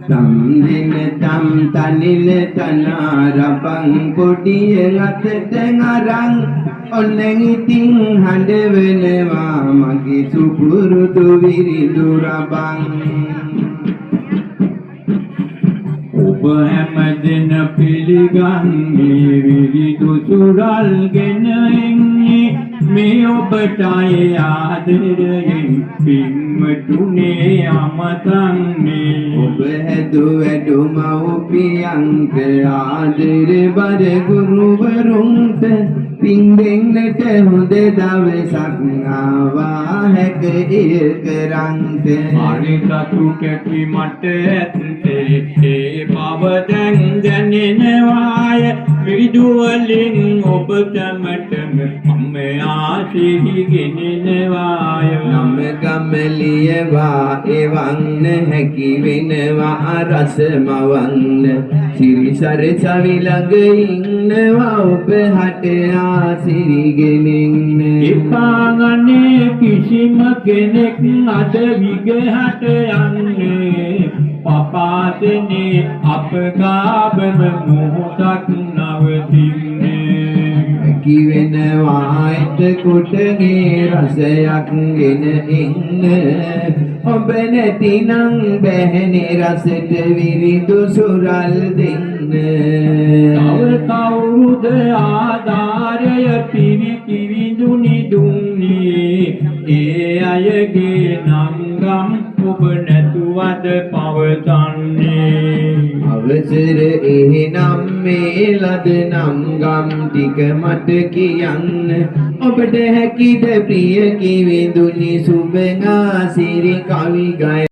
Tamdin tam tanil tanarabang podiye ngatet ngarang oneng iting hande venewa magi supurutu viridurabang ඔබ හැමදෙන පිළිගන්නේ විරිදු සුරල් ගෙන එන්නේ මේ ඔබටයි ආදරයෙන් පින්වතුනේ අමතන්නේ ඔබ හැදු වැඩු මව්පියන්ට ආදර බර ගුරුවරුන්ට පින් දෙන්නට හොඳ දවසක් ආවා හැක එය කරන්ට හරි සතුටකි මට ඇත්තේ ඒ බව දැන් දැනෙනවාය විරිදු වලින් ඔබ තමටම මම ආශිර්වාද ගෙනෙනවාය නම ගමලියවා එවන්න හැකි වෙනවා රස මවන්න සිරිසර සවිලඟ ඉන්නවා ඔබ හට ආසිරිගෙනින්න එපාගනේ කිසිම කෙනෙක් අද විගහට යන්නේ පපාතනේ අප ගාබම මොහොතක් නවතින්නේ කිවෙනවා එතකොටගේ රසයක් ගෙන ඉන්න ඔබ නැතිනම් බැහැනේ රසට විරිදු සුරල් දෙන්න තව කවුරුද ආධාරය පිරිකිවිදුනි දුන්නේ ඒ අයගේ නංගම් ඔබ නැතුවද පවතන්නේ අවසර එහෙනම් මේ ලද නංගම් ටික මට කියන්න ඔබට හැකිද ප්‍රිය කිවිදුනි සුබ ආසිරි කවි ගය